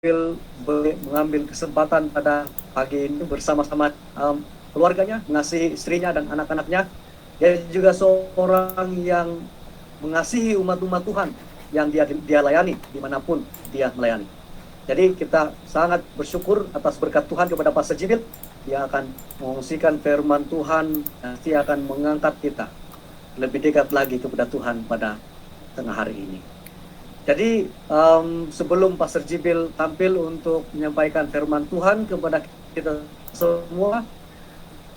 boleh mengambil kesempatan pada pagi ini bersama-sama keluarganya, mengasihi istrinya dan anak-anaknya. Dia juga seorang yang mengasihi umat-umat Tuhan yang dia layani dimanapun dia melayani. Jadi kita sangat bersyukur atas berkat Tuhan kepada Pastor Jibil. Dia akan mengungsikan firman Tuhan, nanti akan mengangkat kita lebih dekat lagi kepada Tuhan pada tengah hari ini. Jadi sebelum Pastor Jibil tampil untuk menyampaikan firman Tuhan kepada kita semua,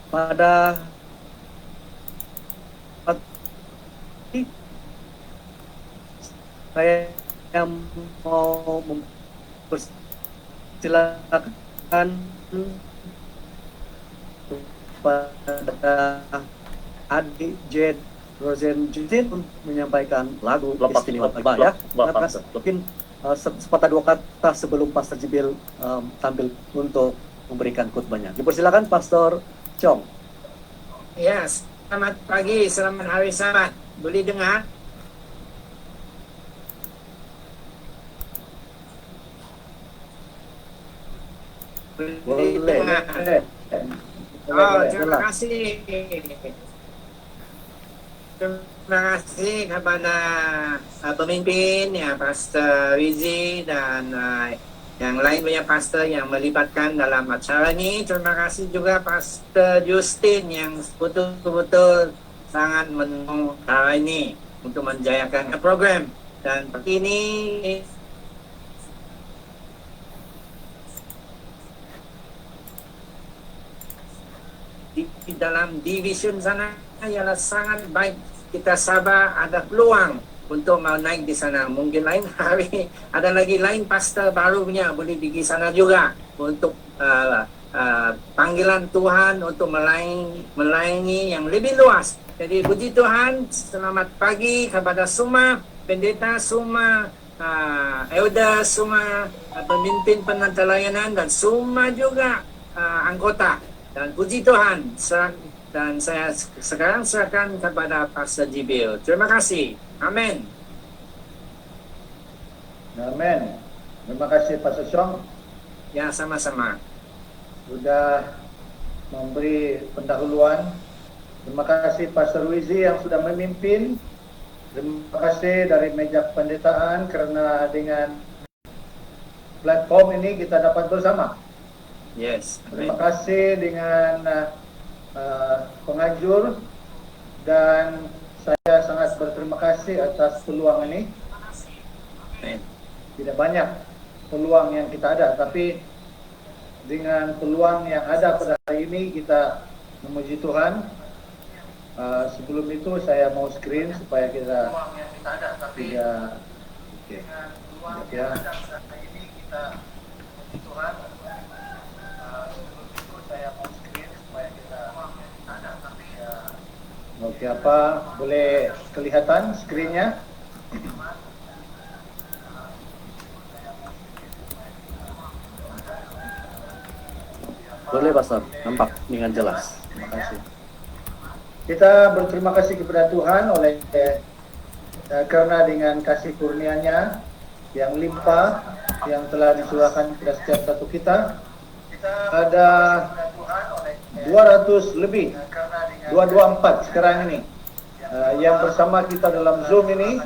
pada saya mau mempersilakan kepada adik Jed Rosen Justin menyampaikan lagu istimewa ya. Mungkin sepatah dua kata sebelum Pastor Jibil tampil untuk memberikan khotbahnya. Dipersilakan Pastor Chong. Ya, selamat pagi, selamat hari Sabat. Boleh dengar? Boleh. Oh, terima kasih. Terima kasih kepada pemimpin ya Pastor Rizie dan yang lain punya pastor yang melibatkan dalam acara ini. Terima kasih juga Pastor Justin yang betul-betul sangat mendukung acara ini untuk menjayakan program. Dan pagi ini di dalam division sana ialah sangat baik. Kita sabar, ada peluang untuk mau naik di sana. Mungkin lain hari ada lagi lain pastor barunya boleh pergi sana juga untuk panggilan Tuhan untuk melayani yang lebih luas. Jadi puji Tuhan, selamat pagi kepada semua pendeta, semua elder, semua pemimpin penata layanan dan semua juga anggota. Dan puji Tuhan, dan saya sekarang serahkan kepada Pastor Jibil. Terima kasih. Amin. Amin. Terima kasih Pastor Chong. Ya, sama-sama. Sudah memberi pendahuluan. Terima kasih Pastor Wizi yang sudah memimpin. Terima kasih dari meja pendetaan karena dengan platform ini kita dapat bersama. Yes. Terima kasih dengan penganjur dan saya sangat berterima kasih atas peluang ini. Tidak banyak peluang yang kita ada, tapi dengan peluang yang ada pada hari ini kita memuji Tuhan. Sebelum itu saya mau screen supaya kita tidak Oke, apa boleh kelihatan screen-nya? Boleh Pastor, nampak dengan jelas. Terima kasih. Kita berterima kasih kepada Tuhan karena dengan kasih kurnia-Nya yang limpah yang telah dicurahkan kepada setiap satu kita. Ada 200 lebih, 224 sekarang ini yang bersama kita dalam Zoom ini,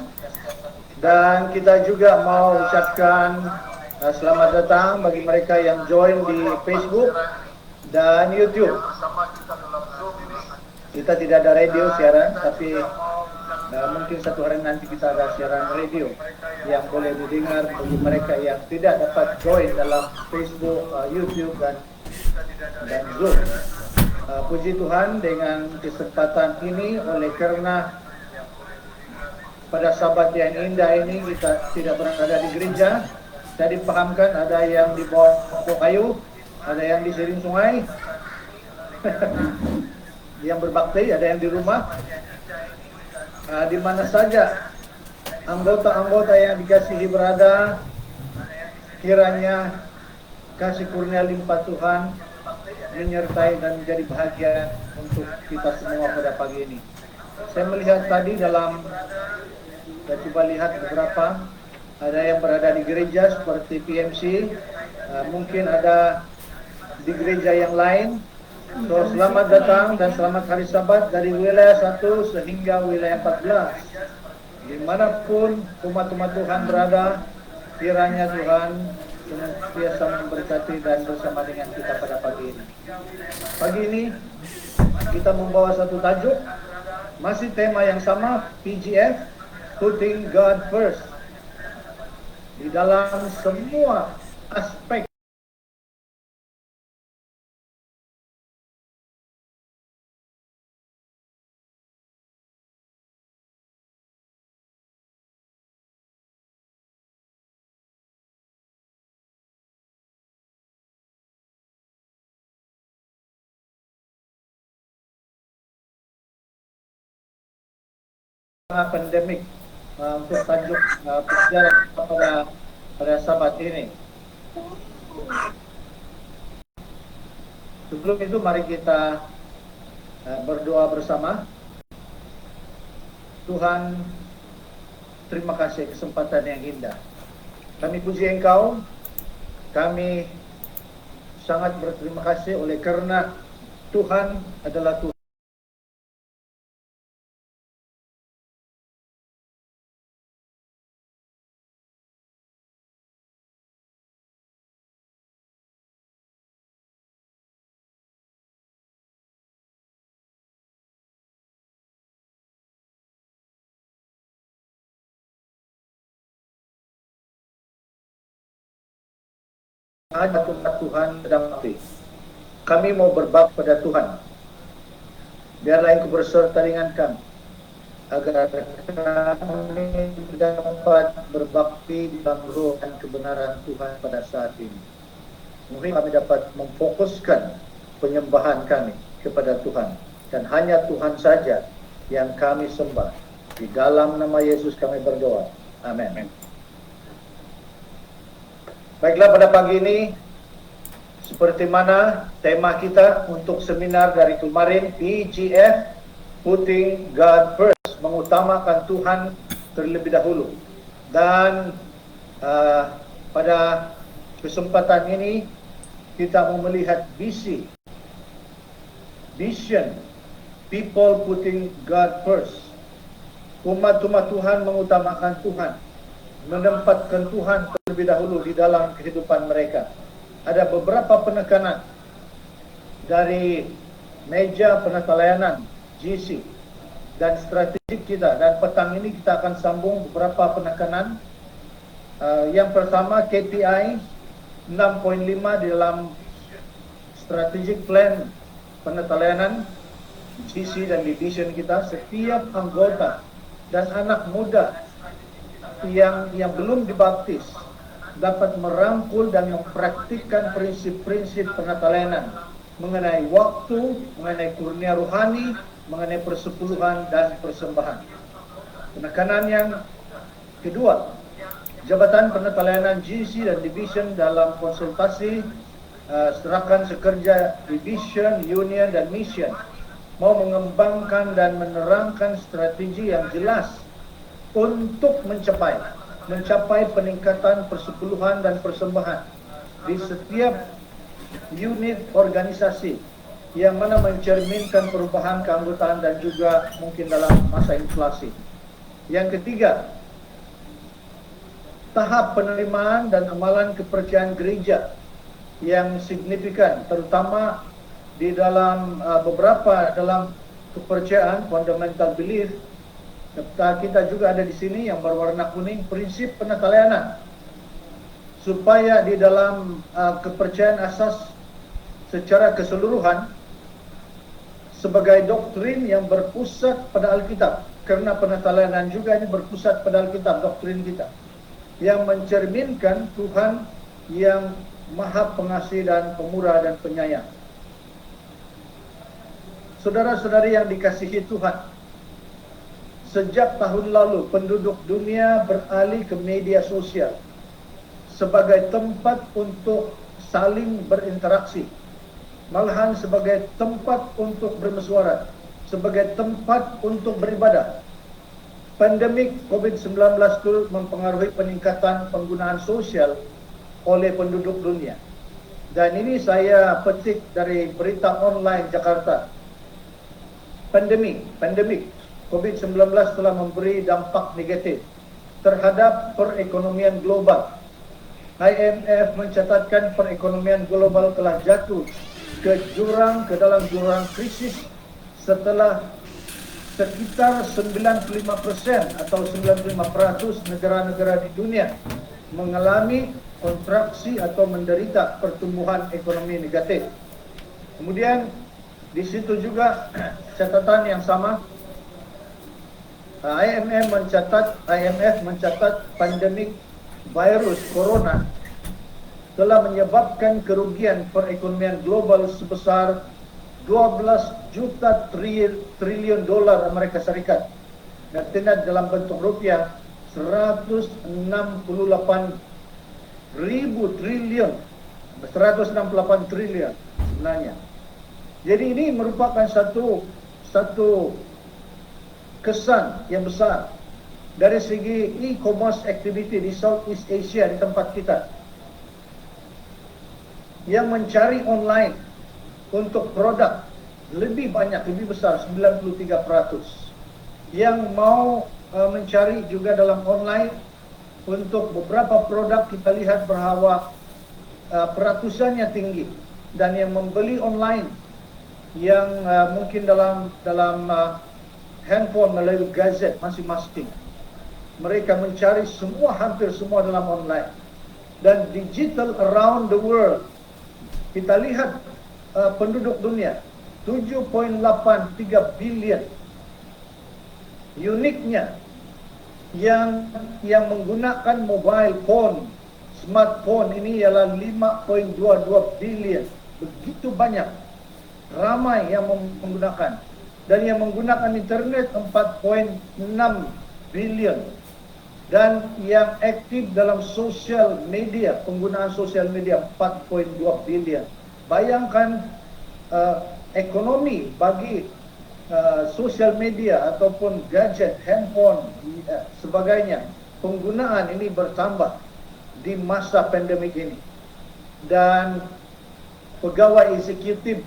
dan kita juga mau ucapkan selamat datang bagi mereka yang join di Facebook dan YouTube. Kita tidak ada radio siaran, tapi mungkin satu hari nanti kita ada siaran radio yang boleh didengar bagi mereka yang tidak dapat join dalam Facebook, YouTube dan Zoom. Puji Tuhan dengan kesempatan ini, oleh karena pada Sabat yang indah ini kita tidak berada di gereja. Saya dipahamkan ada yang di bawah pokok kayu, ada yang di sering sungai, yang berbakti, ada yang di rumah. Di mana saja anggota-anggota yang dikasihi berada, kiranya kasih kurnia limpah Tuhan menyertai dan menjadi bahagia untuk kita semua pada pagi ini. Saya melihat tadi saya coba lihat beberapa ada yang berada di gereja seperti PMC, mungkin ada di gereja yang lain. So, selamat datang dan selamat hari Sabat dari wilayah 1 sehingga wilayah 14. Dimanapun umat-umat Tuhan berada, kiranya Tuhan senantiasa memberkati dan bersama dengan kita pada pagi ini. Pagi ini kita membawa satu tajuk, masih tema yang sama, PGF, Putting God First. Di dalam semua aspek pandemik untuk tajuk pelajaran pada Sabat ini. Sebelum itu mari kita berdoa bersama. Tuhan, terima kasih kesempatan yang indah. Kami puji Engkau, kami sangat berterima kasih oleh karena Tuhan adalah Tuhan. Hanya Tuhan sedang mati. Kami mau berbakti pada Tuhan. Biarlah Engkau berserta dengan kami, agar kami dapat berbakti di dalam roh dan kebenaran Tuhan pada saat ini. Mungkin kami dapat memfokuskan penyembahan kami kepada Tuhan, dan hanya Tuhan saja yang kami sembah. Di dalam nama Yesus kami berdoa. Amin. Baiklah, pada pagi ini, seperti mana tema kita untuk seminar dari kemarin, PGF, Putting God First, mengutamakan Tuhan terlebih dahulu. Dan pada kesempatan ini, kita mau melihat vision, people putting God first. Umat-umat Tuhan mengutamakan Tuhan, menempatkan Tuhan terlebih dahulu di dalam kehidupan mereka. Ada beberapa penekanan dari meja penata layanan GC dan strategi kita, dan petang ini kita akan sambung beberapa penekanan. Yang pertama, KPI 6.5 di dalam strategic plan penata layanan GC dan division kita. Setiap anggota dan anak muda yang belum dibaptis dapat merangkul dan mempraktikkan prinsip-prinsip penata layanan mengenai waktu, mengenai kurnia rohani, mengenai persepuluhan dan persembahan. Penekanan yang kedua, jabatan penata layanan GC dan division dalam konsultasi serahkan sekerja division, union dan mission mau mengembangkan dan menerangkan strategi yang jelas untuk mencapai peningkatan persepuluhan dan persembahan di setiap unit organisasi yang mana mencerminkan perubahan keanggotaan dan juga mungkin dalam masa inflasi. Yang ketiga, tahap penerimaan dan amalan kepercayaan gereja yang signifikan, terutama di dalam beberapa dalam kepercayaan fundamental belief. Kita juga ada di sini yang berwarna kuning, prinsip penata layanan, supaya di dalam kepercayaan asas secara keseluruhan sebagai doktrin yang berpusat pada Alkitab, karena penata layanan juga ini berpusat pada Alkitab, doktrin kita yang mencerminkan Tuhan yang Maha Pengasih dan Pemurah dan Penyayang. Saudara-saudari yang dikasihi Tuhan, sejak tahun lalu penduduk dunia beralih ke media sosial sebagai tempat untuk saling berinteraksi, malahan sebagai tempat untuk bermesuara, sebagai tempat untuk beribadah. pandemik COVID-19 turut mempengaruhi peningkatan penggunaan sosial oleh penduduk dunia. Dan ini saya petik dari berita online Jakarta. Pandemik COVID-19 telah memberi dampak negatif terhadap perekonomian global. IMF mencatatkan perekonomian global telah jatuh ke dalam jurang krisis setelah sekitar 95% atau 95% negara-negara di dunia mengalami kontraksi atau menderita pertumbuhan ekonomi negatif. Kemudian di situ juga catatan yang sama, IMF mencatat pandemik virus corona telah menyebabkan kerugian perekonomian global sebesar 12 juta triliun dolar Amerika Serikat. Artinya dalam bentuk rupiah 168 triliun sebenarnya. Jadi ini merupakan satu kesan yang besar dari segi e-commerce activity di Southeast Asia, di tempat kita, yang mencari online untuk produk lebih banyak, lebih besar, 93%. Yang mau mencari juga dalam online untuk beberapa produk kita lihat bahwa peratusannya tinggi, dan yang membeli online yang mungkin dalam handphone melalui gadget masing-masing, mereka mencari hampir semua dalam online. Dan digital around the world, kita lihat penduduk dunia 7.83 billion. Uniknya yang menggunakan mobile phone, smartphone ini ialah 5.22 billion. Begitu banyak, ramai yang menggunakan. Dan yang menggunakan internet 4.6 billion. Dan yang aktif dalam sosial media, penggunaan sosial media 4.2 billion. Bayangkan ekonomi bagi sosial media ataupun gadget, handphone, sebagainya, penggunaan ini bertambah di masa pandemik ini. Dan pegawai eksekutif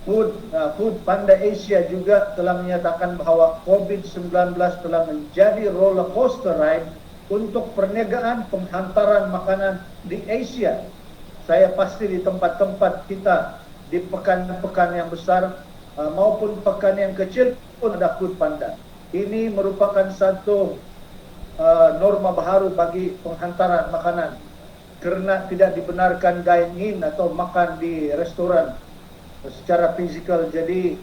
Food Panda Asia juga telah menyatakan bahawa COVID-19 telah menjadi roller coaster ride untuk perniagaan penghantaran makanan di Asia. Saya pasti di tempat-tempat kita, di pekan-pekan yang besar maupun pekan yang kecil pun ada Food Panda. Ini merupakan satu norma baru bagi penghantaran makanan, kerana tidak dibenarkan dine-in atau makan di restoran secara fizikal. Jadi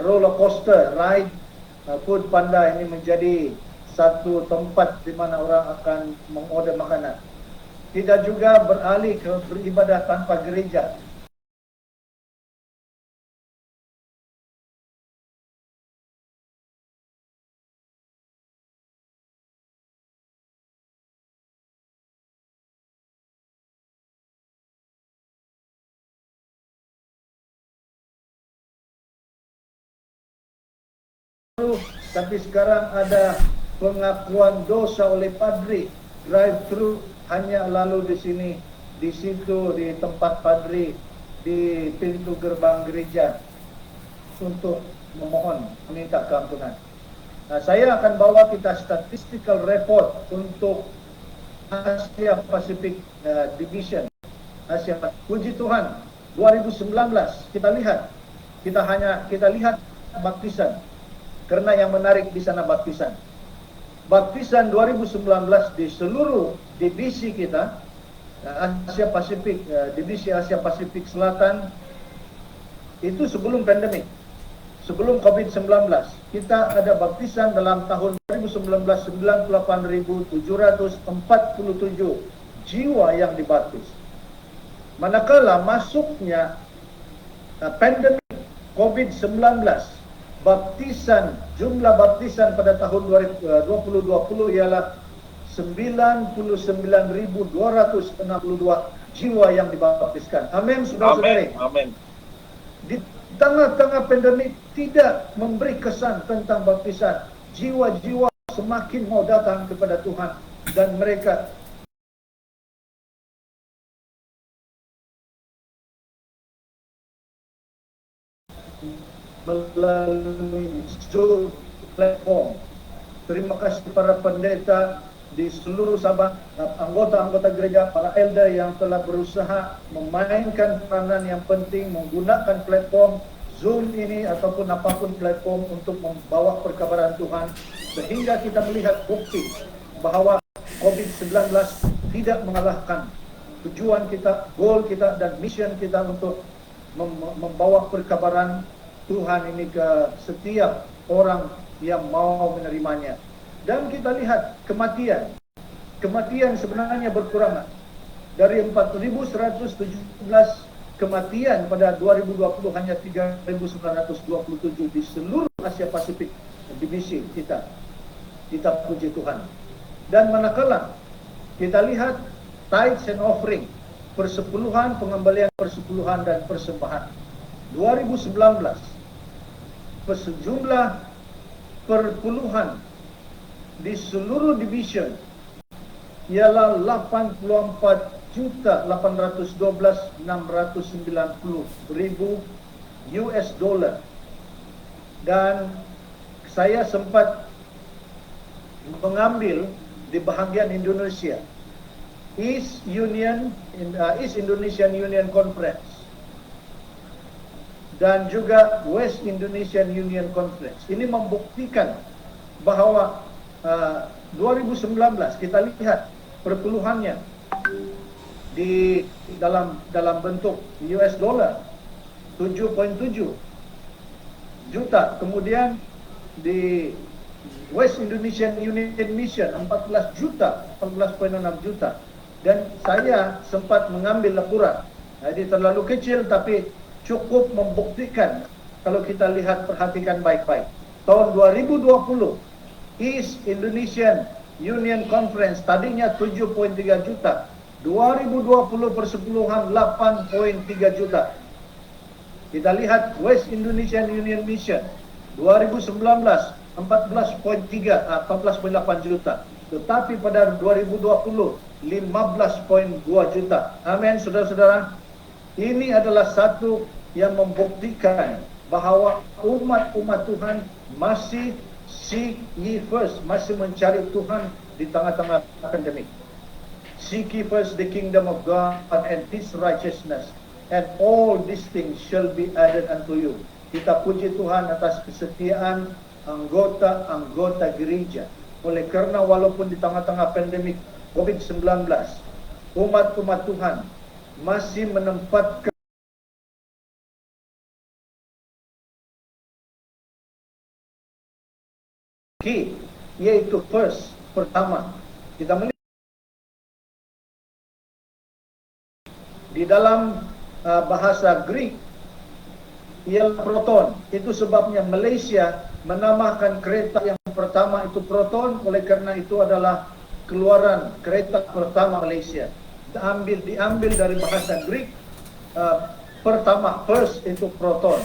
roller coaster ride Food Panda ini menjadi satu tempat di mana orang akan mengorder makanan. Tidak juga beralih ke beribadah tanpa gereja. Tapi sekarang ada pengakuan dosa oleh padri. Drive-thru hanya lalu di sini, di situ, di tempat padri, di pintu gerbang gereja untuk memohon, meminta keampunan. Nah, saya akan bawa kita statistical report untuk Asia Pacific Division. Asia, puji Tuhan, 2019 kita lihat baptisan. Karena yang menarik di sana baptisan 2019 di seluruh divisi kita, Asia Pasifik, divisi Asia Pasifik Selatan, itu sebelum pandemik, sebelum COVID-19, kita ada baptisan dalam tahun 2019 98.747 jiwa yang dibaptis. Manakala masuknya pandemik COVID-19, jumlah baptisan pada tahun 2020 ialah 99.262 jiwa yang dibaptiskan. Amin, saudara-saudari. Amin. Di tengah-tengah pandemik tidak memberi kesan tentang baptisan. Jiwa-jiwa semakin mau datang kepada Tuhan dan mereka melalui Zoom platform. Terima kasih para pendeta di seluruh Sabah, anggota-anggota gereja, para elder yang telah berusaha memainkan peranan yang penting menggunakan platform Zoom ini ataupun apapun platform untuk membawa perkabaran Tuhan, sehingga kita melihat bukti bahwa COVID-19 tidak mengalahkan tujuan kita, goal kita dan mission kita untuk membawa perkabaran Tuhan ini ke setiap orang yang mau menerimanya. Dan kita lihat kematian sebenarnya berkurang dari 4.117 kematian pada 2020 hanya 3.927 di seluruh Asia Pasifik divisi kita puji Tuhan. Dan manakala kita lihat tithes and offering, persepuluhan, pengembalian persepuluhan dan persembahan 2019 sejumlah perpuluhan di seluruh division ialah 84,812,690 US dollar. Dan saya sempat mengambil di bahagian Indonesia East Indonesian Union Conference dan juga West Indonesian Union Conference. Ini membuktikan bahwa 2019 kita lihat perpuluhannya di dalam bentuk US dollar 7.7 juta, kemudian di West Indonesian Union Mission 14 juta, 14.6 juta. Dan saya sempat mengambil laporan, jadi terlalu kecil tapi cukup membuktikan kalau kita lihat, perhatikan baik-baik. Tahun 2020 East Indonesian Union Conference tadinya 7.3 juta, 2020 persepuluhan 8.3 juta. Kita lihat West Indonesian Union Mission 2019 14.8 juta, tetapi pada 2020 15.2 juta. Amin, saudara-saudara. Ini adalah satu yang membuktikan bahwa umat Tuhan masih seek ye first, masih mencari Tuhan di tengah-tengah pandemik. Seek ye first the kingdom of God and His righteousness, and all these things shall be added unto you. Kita puji Tuhan atas kesetiaan anggota gereja. Oleh karena walaupun di tengah-tengah pandemik COVID-19, umat Tuhan masih menempatkan key, yaitu first, pertama. Kita melihat di dalam bahasa Greek ialah proton. Itu sebabnya Malaysia menamakan kereta yang pertama itu proton, oleh karena itu adalah keluaran kereta pertama Malaysia. Diambil dari bahasa Greek, pertama, first itu proton.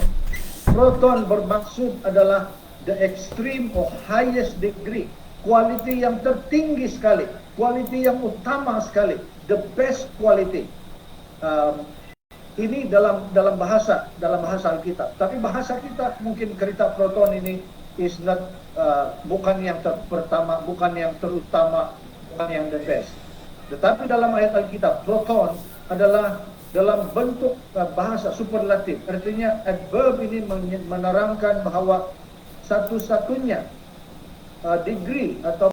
Proton bermaksud adalah the extreme or highest degree, quality yang tertinggi sekali, quality yang utama sekali, the best quality. Ini dalam bahasa Alkitab. Tapi bahasa kita mungkin kereta proton ini is not bukan yang pertama, bukan yang terutama, bukan yang the best. Tetapi dalam ayat Alkitab, proton adalah dalam bentuk bahasa superlatif. Artinya adverb ini menerangkan bahwa satu-satunya degree atau